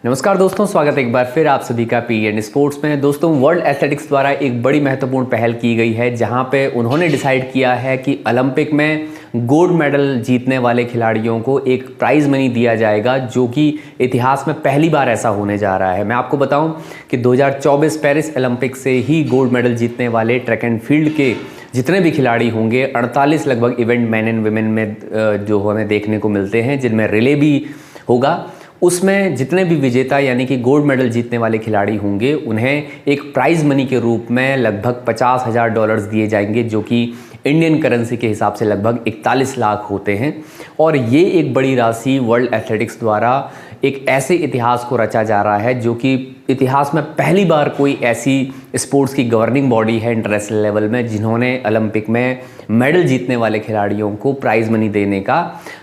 नमस्कार दोस्तों, स्वागत है एक बार फिर आप सभी का पी एंड स्पोर्ट्स में। दोस्तों, वर्ल्ड एथलेटिक्स द्वारा एक बड़ी महत्वपूर्ण पहल की गई है जहां पे उन्होंने डिसाइड किया है कि ओलंपिक में गोल्ड मेडल जीतने वाले खिलाड़ियों को एक प्राइज़ मनी दिया जाएगा, जो कि इतिहास में पहली बार ऐसा होने जा रहा है। मैं आपको बताऊं कि 2024 पेरिस ओलंपिक से ही गोल्ड मेडल जीतने वाले ट्रैक एंड फील्ड के जितने भी खिलाड़ी होंगे 48 लगभग इवेंट मैन एंड वुमेन में जो हमें देखने को मिलते हैं, जिनमें रिले भी होगा, उसमें जितने भी विजेता यानी कि गोल्ड मेडल जीतने वाले खिलाड़ी होंगे उन्हें एक प्राइज़ मनी के रूप में लगभग $50,000 दिए जाएंगे, जो कि इंडियन करेंसी के हिसाब से लगभग 41 लाख होते हैं। और ये एक बड़ी राशि वर्ल्ड एथलेटिक्स द्वारा एक ऐसे इतिहास को रचा जा रहा है जो कि इतिहास में पहली बार कोई ऐसी स्पोर्ट्स की गवर्निंग बॉडी है इंटरनेशनल लेवल में जिन्होंने ओलंपिक में मेडल जीतने वाले खिलाड़ियों को प्राइज़ मनी देने का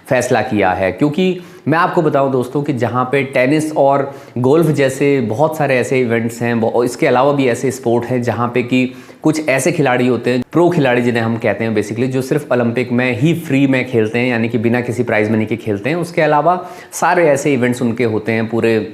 फैसला किया है। क्योंकि मैं आपको बताऊं दोस्तों कि जहां पे टेनिस और गोल्फ जैसे बहुत सारे ऐसे इवेंट्स हैं, और इसके अलावा भी ऐसे स्पोर्ट हैं जहां पे कि कुछ ऐसे खिलाड़ी होते हैं, प्रो खिलाड़ी जिन्हें हम कहते हैं बेसिकली, जो सिर्फ ओलंपिक में ही फ्री में खेलते हैं, यानी कि बिना किसी प्राइज़ मनी के खेलते हैं। उसके अलावा सारे ऐसे इवेंट्स उनके होते हैं पूरे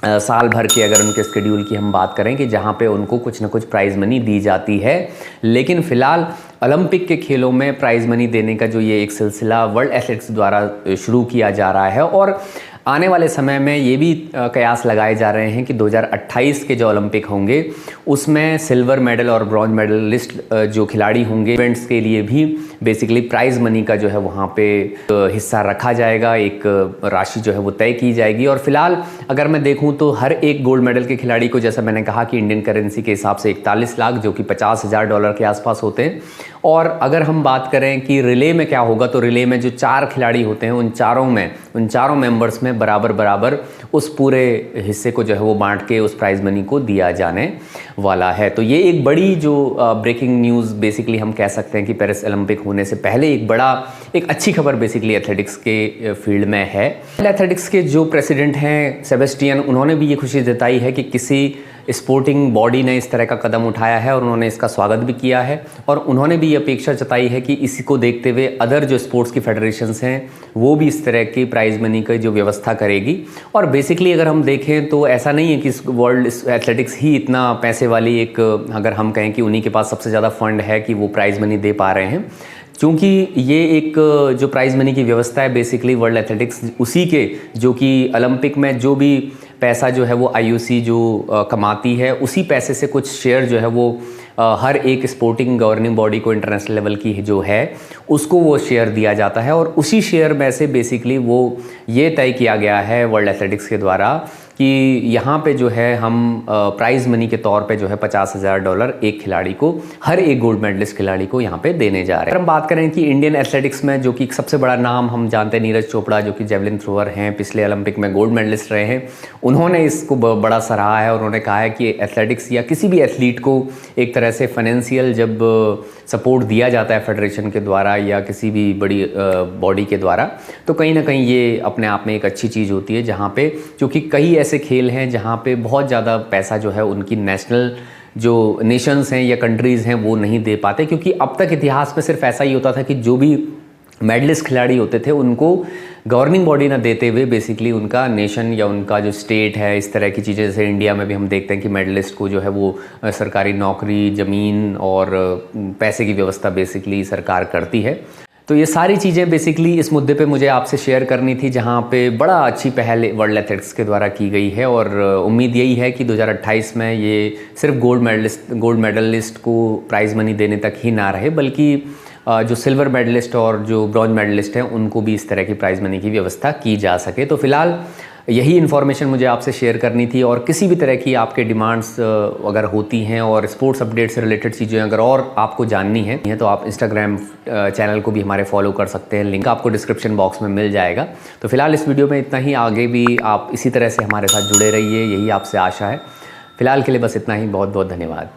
साल भर के, अगर उनके स्केड्यूल की हम बात करें, कि जहाँ पे उनको कुछ ना कुछ प्राइज़ मनी दी जाती है। लेकिन फ़िलहाल ओलंपिक के खेलों में प्राइज़ मनी देने का जो ये एक सिलसिला वर्ल्ड एथलेटिक्स द्वारा शुरू किया जा रहा है, और आने वाले समय में ये भी कयास लगाए जा रहे हैं कि 2028 के जो ओलंपिक होंगे उसमें सिल्वर मेडल और ब्रॉन्ज मेडलिस्ट जो खिलाड़ी होंगे इवेंट्स के लिए भी बेसिकली प्राइज़ मनी का जो है वहाँ पे हिस्सा रखा जाएगा, एक राशि जो है वो तय की जाएगी। और फिलहाल अगर मैं देखूँ तो हर एक गोल्ड मेडल के खिलाड़ी को, जैसा मैंने कहा कि इंडियन करेंसी के हिसाब से 41 लाख, जो कि $50,000 के आसपास होते हैं। और अगर हम बात करें कि रिले में क्या होगा, तो रिले में जो 4 खिलाड़ी होते हैं उन चारों मेंबर्स में बराबर उस पूरे हिस्से को जो है वो बांट के उस प्राइज़ मनी को दिया जाने वाला है। तो ये एक बड़ी जो ब्रेकिंग न्यूज़ बेसिकली हम कह सकते हैं कि पेरिस ओलंपिक होने से पहले एक अच्छी खबर बेसिकली एथलेटिक्स के फील्ड में है। एथलेटिक्स के जो प्रेसिडेंट हैं सेबेस्टियन, उन्होंने भी ये खुशी जताई है कि किसी स्पोर्टिंग बॉडी ने इस तरह का कदम उठाया है, और उन्होंने इसका स्वागत भी किया है। और उन्होंने भी ये अपेक्षा जताई है कि इसी को देखते हुए अदर जो स्पोर्ट्स की फेडरेशंस हैं वो भी इस तरह की प्राइज़ मनी की जो व्यवस्था करेगी। और बेसिकली अगर हम देखें तो ऐसा नहीं है कि वर्ल्ड एथलेटिक्स ही इतना पैसे वाली एक, अगर हम कहें कि उन्हीं के पास सबसे ज़्यादा फंड है कि वो प्राइज़ मनी दे पा रहे हैं, क्योंकि ये एक जो प्राइज़ मनी की व्यवस्था है बेसिकली वर्ल्ड एथलेटिक्स उसी के, जो कि ओलंपिक में जो भी पैसा जो है वो IOC जो कमाती है, उसी पैसे से कुछ शेयर जो है वो हर एक स्पोर्टिंग गवर्निंग बॉडी को इंटरनेशनल लेवल की जो है उसको वो शेयर दिया जाता है। और उसी शेयर में से बेसिकली वो ये तय किया गया है वर्ल्ड एथलेटिक्स के द्वारा कि यहाँ पे जो है हम प्राइज़ मनी के तौर पे जो है $50,000 एक खिलाड़ी को, हर एक गोल्ड मेडलिस्ट खिलाड़ी को यहाँ पे देने जा रहे हैं। अगर हम बात करें कि इंडियन एथलेटिक्स में जो कि सबसे बड़ा नाम हम जानते हैं, नीरज चोपड़ा, जो कि जेवलिन थ्रोअर हैं, पिछले ओलंपिक में गोल्ड मेडलिस्ट रहे हैं, उन्होंने इसको बड़ा सराहा है। उन्होंने कहा है कि एथलेटिक्स या किसी भी एथलीट को एक तरह से फाइनेंशियल जब सपोर्ट दिया जाता है फेडरेशन के द्वारा या किसी भी बड़ी बॉडी के द्वारा, तो कहीं ना कहीं ये अपने आप में एक अच्छी चीज़ होती है, जहाँ पे क्योंकि कई ऐसे खेल हैं जहाँ पे बहुत ज़्यादा पैसा जो है उनकी नेशनल जो नेशंस हैं या कंट्रीज़ हैं वो नहीं दे पाते। क्योंकि अब तक इतिहास में सिर्फ ऐसा ही होता था कि जो भी मेडलिस्ट खिलाड़ी होते थे उनको गवर्निंग बॉडी ना देते हुए बेसिकली उनका नेशन या उनका जो स्टेट है, इस तरह की चीज़ें, जैसे इंडिया में भी हम देखते हैं कि मेडलिस्ट को जो है वो सरकारी नौकरी, ज़मीन और पैसे की व्यवस्था बेसिकली सरकार करती है। तो ये सारी चीज़ें बेसिकली इस मुद्दे पे मुझे आपसे शेयर करनी थी, जहाँ पे बड़ा अच्छी पहल वर्ल्ड एथलेटिक्स के द्वारा की गई है। और उम्मीद यही है कि 2028 में ये सिर्फ गोल्ड मेडलिस्ट को प्राइज़ मनी देने तक ही ना रहे, बल्कि जो सिल्वर मेडलिस्ट और जो ब्रॉन्ज मेडलिस्ट हैं उनको भी इस तरह की प्राइज़ मनी की व्यवस्था की जा सके। तो फिलहाल यही इन्फॉर्मेशन मुझे आपसे शेयर करनी थी। और किसी भी तरह की आपके डिमांड्स अगर होती हैं और स्पोर्ट्स अपडेट से रिलेटेड चीज़ें अगर और आपको जाननी है तो आप इंस्टाग्राम चैनल को भी हमारे फॉलो कर सकते हैं, लिंक आपको डिस्क्रिप्शन बॉक्स में मिल जाएगा। तो फिलहाल इस वीडियो में इतना ही, आगे भी आप इसी तरह से हमारे साथ जुड़े रहिए, यही आपसे आशा है। फिलहाल के लिए बस इतना ही, बहुत बहुत धन्यवाद।